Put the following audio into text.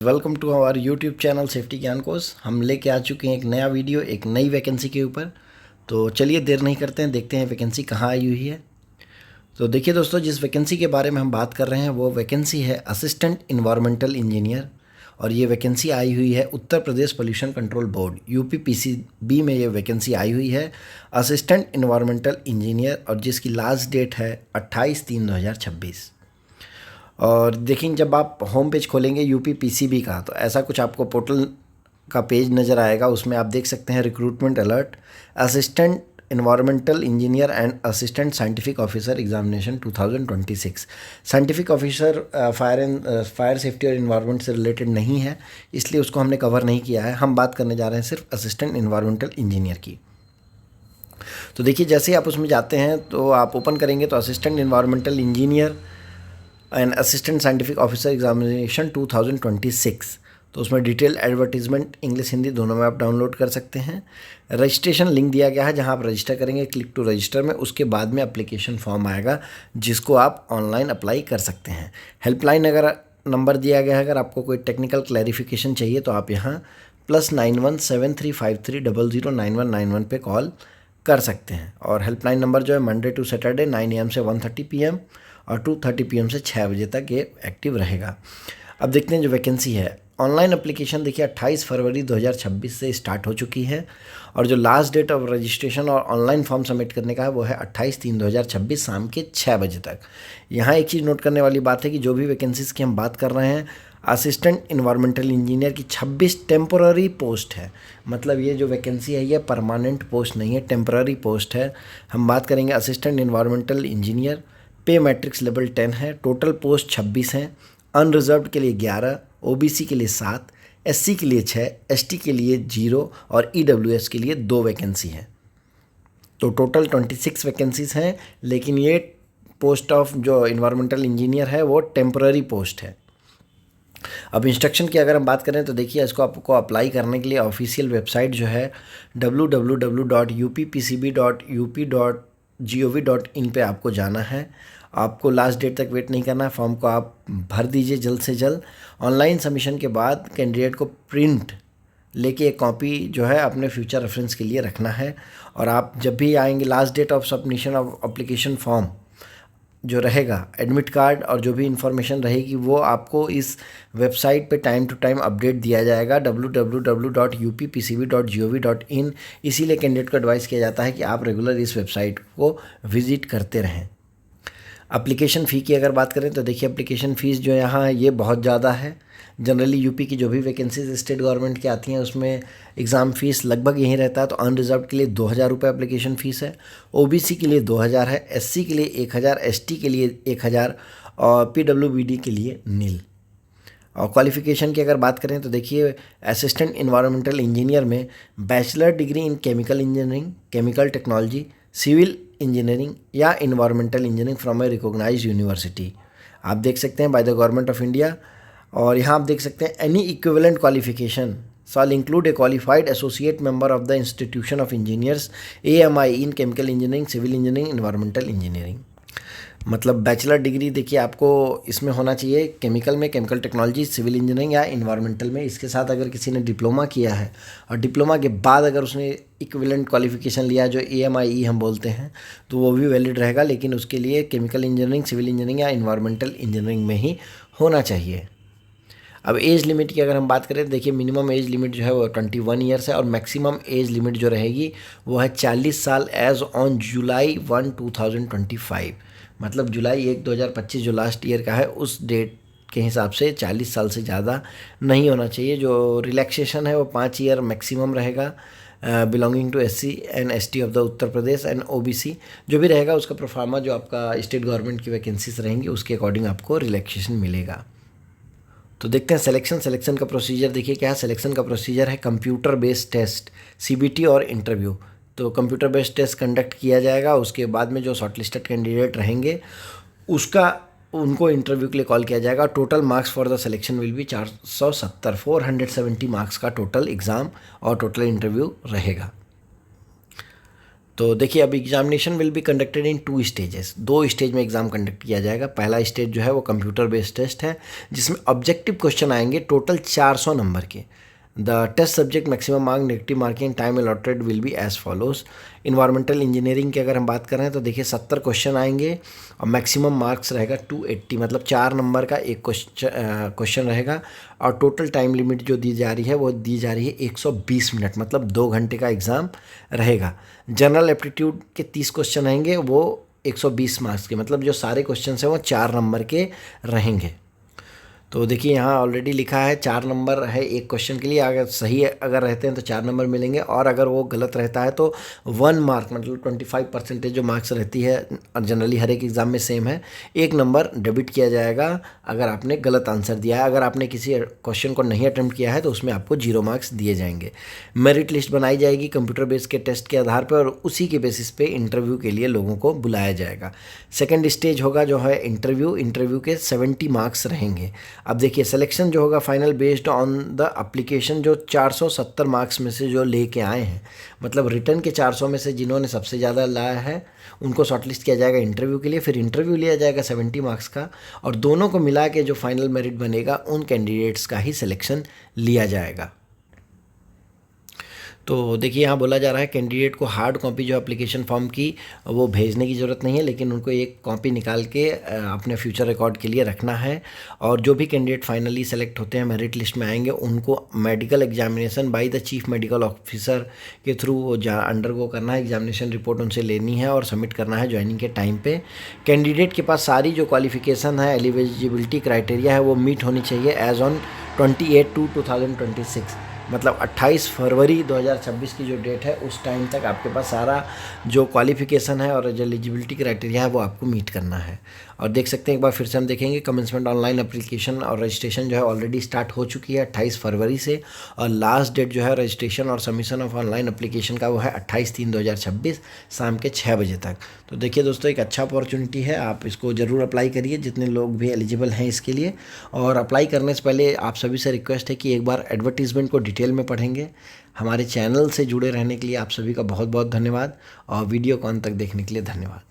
Welcome to our YouTube channel safety Gyan course. हम लेके आ चुके हैं एक नया वीडियो एक नई वैकेंसी के ऊपर। तो चलिए देर नहीं करते हैं, देखते हैं वैकेंसी कहाँ आई हुई है। तो देखिए दोस्तों, जिस वैकेंसी के बारे में हम बात कर रहे हैं वो वैकेंसी है असिस्टेंट इन्वायरमेंटल इंजीनियर। और ये वैकेंसी आई हुई है Uttar Pradesh pollution control board UPPCB में ये वैकेंसी आई हुई है असिस्टेंट इन्वायरमेंटल इंजीनियर, और जिसकी लास्ट डेट है 28/3/2026। और देखेंगे जब आप होम पेज खोलेंगे UPPCB का, तो ऐसा कुछ आपको पोर्टल का पेज नज़र आएगा। उसमें आप देख सकते हैं recruitment alert, assistant environmental engineer and assistant scientific officer examination 2026। Scientific officer fire safety और इन्वायरमेंट से रिलेटेड नहीं है, इसलिए उसको हमने कवर नहीं किया है। हम बात करने जा रहे हैं सिर्फ असिस्टेंट इन्वायरमेंटल इंजीनियर की। तो देखिए, जैसे ही आप उसमें जाते हैं तो आप ओपन करेंगे तो assistant environmental engineer and assistant scientific officer examination 2026। तो उसमें डिटेल एडवर्टीजमेंट इंग्लिश हिंदी दोनों में आप डाउनलोड कर सकते हैं। रजिस्ट्रेशन लिंक दिया गया है जहां आप रजिस्टर करेंगे, क्लिक टू रजिस्टर में। उसके बाद में एप्लीकेशन फॉर्म आएगा जिसको आप ऑनलाइन अप्लाई कर सकते हैं। हेल्पलाइन अगर नंबर दिया गया है, अगर आपको कोई टेक्निकल क्लैरिफिकेशन चाहिए तो आप यहाँ +917353009191 पे कॉल कर सकते हैं। और हेल्पलाइन नंबर जो है मंडे टू सैटरडे 9 AM से 1:30 PM और 2:30 PM से 6 बजे तक ये एक्टिव रहेगा। अब देखते हैं जो वैकेंसी है। ऑनलाइन एप्लीकेशन देखिए 28 फरवरी 2026 से स्टार्ट हो चुकी है, और जो लास्ट डेट ऑफ रजिस्ट्रेशन और ऑनलाइन फॉर्म सबमिट करने का है वो है 28/3/2026 शाम के 6 बजे तक। यहाँ एक चीज़ नोट करने वाली बात है कि जो भी वैकेंसीज़ की हम बात कर रहे हैं, असिस्टेंट इन्वायरमेंटल इंजीनियर की 26 टेम्पोररी पोस्ट है। मतलब ये जो वैकेंसी है ये परमानेंट पोस्ट नहीं है, टेम्पोररी पोस्ट है। हम बात करेंगे असिस्टेंट इन्वायरमेंटल इंजीनियर, पे मैट्रिक्स लेवल 10 है, टोटल पोस्ट 26 हैं। अनरिजर्व्ड के लिए 11, OBC के लिए 7, SC के लिए 6, ST के लिए 0 और EWS के लिए 2 वैकेंसी हैं। तो टोटल 26 वैकेंसीज हैं, लेकिन ये पोस्ट ऑफ जो इन्वायरमेंटल इंजीनियर है वो टेम्पररी पोस्ट है। अब इंस्ट्रक्शन की अगर हम बात करें तो देखिए, इसको आपको अप्लाई करने के लिए ऑफिशियल वेबसाइट जो है www.uppcb.up.gov.in पे आपको जाना है। आपको लास्ट डेट तक वेट नहीं करना है, फॉर्म को आप भर दीजिए जल्द से जल्द। ऑनलाइन सबमिशन के बाद कैंडिडेट को प्रिंट लेके एक कॉपी जो है अपने फ्यूचर रेफरेंस के लिए रखना है। और आप जब भी आएंगे, last date of submission of application form जो रहेगा, एडमिट कार्ड और जो भी इन्फॉर्मेशन रहेगी वो आपको इस वेबसाइट पे टाइम टू टाइम अपडेट दिया जाएगा www.uppcb.gov.in। इसीलिए कैंडिडेट को एडवाइस किया जाता है कि आप रेगुलर इस वेबसाइट को विजिट करते रहें। एप्लीकेशन फ़ी की अगर बात करें तो देखिए, एप्लीकेशन फ़ीस जो यहाँ है ये बहुत ज़्यादा है। जनरली यूपी की जो भी वैकेंसीज स्टेट गवर्नमेंट की आती हैं उसमें एग्ज़ाम फ़ीस लगभग यही रहता है। तो अनरिजर्व के लिए 2000 रुपये एप्लीकेशन फ़ीस है, OBC के लिए 2000 है, SC के लिए 1000, ST के लिए 1000 और PWBD के लिए 0। और क्वालिफ़िकेशन की अगर बात करें तो देखिए, असिस्टेंट इन्वायरमेंटल इंजीनियर में bachelor degree in chemical engineering, chemical technology, civil engineering या environmental engineering from a recognised university आप देख सकते हैं by the government of India. और यहाँ आप देख सकते हैं any equivalent qualification shall include a qualified associate member of the Institution of Engineers AMI in Chemical Engineering, Civil Engineering, Environmental Engineering। मतलब बैचलर डिग्री देखिए आपको इसमें होना चाहिए केमिकल में, केमिकल टेक्नोलॉजी, सिविल इंजीनियरिंग या इन्वायरमेंटल में। इसके साथ अगर किसी ने डिप्लोमा किया है और डिप्लोमा के बाद अगर उसने इक्विवेलेंट क्वालिफिकेशन लिया जो AMIE हम बोलते हैं, तो वो भी वैलिड रहेगा, लेकिन उसके लिए केमिकल इंजीनियरिंग, सिविल इंजीनियरिंग या इन्वायरमेंटल इंजीनियरिंग में ही होना चाहिए। अब एज लिमिट की अगर हम बात करें तो देखिए, मिनिमम एज लिमिट जो है वो 21 ईयर्स है और मैक्सिमम एज लिमिट जो रहेगी वो है 40 साल एज ऑन जुलाई 1, 2025। मतलब जुलाई 1, 2025 जो लास्ट ईयर का है उस डेट के हिसाब से 40 साल से ज़्यादा नहीं होना चाहिए। जो रिलैक्सेशन है वो 5 ईयर मैक्सिमम रहेगा belonging to SC and ST of the Uttar Pradesh and OBC। जो भी रहेगा उसका प्रोफार्मा जो आपका स्टेट गवर्नमेंट की वैकेंसीज रहेंगी उसके अकॉर्डिंग आपको रिलैक्सेशन मिलेगा। तो देखते हैं सिलेक्शन का प्रोसीजर देखिए क्या है। सिलेक्शन का प्रोसीजर है कंप्यूटर बेस्ड टेस्ट, CBT और इंटरव्यू। तो कंप्यूटर बेस्ड टेस्ट कंडक्ट किया जाएगा, उसके बाद में जो शॉर्टलिस्टेड कैंडिडेट रहेंगे उनको इंटरव्यू के लिए कॉल किया जाएगा। Total marks for the selection will be 470 marks का टोटल एग्ज़ाम और टोटल इंटरव्यू रहेगा। तो देखिए अब examination will be conducted in 2 stages, 2 stage में एग्जाम कंडक्ट किया जाएगा। पहला स्टेज जो है वो कंप्यूटर बेस्ड टेस्ट है, जिसमें ऑब्जेक्टिव क्वेश्चन आएंगे टोटल 400 नंबर के। The test subject maximum mark negative marking time allotted will be as follows. Environmental engineering की अगर हम बात करें तो देखिए 70 क्वेश्चन आएंगे और मैक्सिमम मार्क्स रहेगा 280, मतलब 4 नंबर का एक क्वेश्चन रहेगा। और टोटल टाइम लिमिट जो दी जा रही है वो दी जा रही है 120 मिनट, मतलब 2 घंटे का एग्ज़ाम रहेगा। जनरल एप्टीट्यूड के 30 क्वेश्चन रहेंगे, वो 120 मार्क्स के, मतलब जो सारे क्वेश्चन हैं वो 4 नंबर के रहेंगे। तो देखिए यहाँ ऑलरेडी लिखा है 4 नंबर है एक क्वेश्चन के लिए, अगर सही अगर रहते हैं तो 4 नंबर मिलेंगे, और अगर वो गलत रहता है तो 1 मार्क, मतलब 25% जो मार्क्स रहती है जनरली हर एक एग्ज़ाम में सेम है, 1 नंबर डेबिट किया जाएगा अगर आपने गलत आंसर दिया है। अगर आपने किसी क्वेश्चन को नहीं अटेम्प्ट किया है तो उसमें आपको 0 मार्क्स दिए जाएंगे। मेरिट लिस्ट बनाई जाएगी कंप्यूटर बेस्ड के टेस्ट के आधार पर, और उसी के बेसिस पे इंटरव्यू के लिए लोगों को बुलाया जाएगा। सेकेंड स्टेज होगा जो है इंटरव्यू के 70 मार्क्स रहेंगे। अब देखिए सिलेक्शन जो होगा final based on the application, जो 470 मार्क्स में से जो लेके आए हैं, मतलब रिटर्न के 400 में से जिन्होंने सबसे ज़्यादा लाया है उनको शॉर्टलिस्ट किया जाएगा इंटरव्यू के लिए। फिर इंटरव्यू लिया जाएगा 70 मार्क्स का, और दोनों को मिला के जो फाइनल मेरिट बनेगा उन कैंडिडेट्स का ही सिलेक्शन लिया जाएगा। तो देखिए यहाँ बोला जा रहा है कैंडिडेट को हार्ड कॉपी जो एप्लीकेशन फॉर्म की वो भेजने की ज़रूरत नहीं है, लेकिन उनको एक कॉपी निकाल के अपने फ्यूचर रिकॉर्ड के लिए रखना है। और जो भी कैंडिडेट फाइनली सेलेक्ट होते हैं मेरिट लिस्ट में आएंगे, उनको medical examination by the chief medical officer के थ्रू अंडरगो करना है। एग्जामिनेशन रिपोर्ट उनसे लेनी है और सबमिट करना है ज्वाइनिंग के टाइम पे। कैंडिडेट के पास सारी जो क्वालिफिकेशन है, एलिजिबिलिटी क्राइटेरिया है, वो मीट होनी चाहिए एज ऑन 28/2/2026, मतलब 28 फरवरी 2026 की जो डेट है उस टाइम तक आपके पास सारा जो क्वालिफिकेशन है और जो एलिजिबिलिटी क्राइटेरिया है वो आपको मीट करना है। और देख सकते हैं एक बार फिर से हम देखेंगे कमेंसमेंट ऑनलाइन एप्लीकेशन और रजिस्ट्रेशन जो है ऑलरेडी स्टार्ट हो चुकी है 28 फरवरी से, और लास्ट डेट जो है रजिस्ट्रेशन और सबमिशन ऑफ ऑनलाइन एप्लीकेशन का वो है 28/3/2026 शाम के 6 बजे तक। तो देखिए दोस्तों एक अच्छा अपॉर्चुनिटी है, आप इसको ज़रूर अप्लाई करिए जितने लोग भी एलिजिबल हैं इसके लिए। और अप्लाई करने से पहले आप सभी से रिक्वेस्ट है कि एक बार एडवर्टीज़मेंट को डिटेल में पढ़ेंगे। हमारे चैनल से जुड़े रहने के लिए आप सभी का बहुत बहुत धन्यवाद, और वीडियो को अंत तक देखने के लिए धन्यवाद।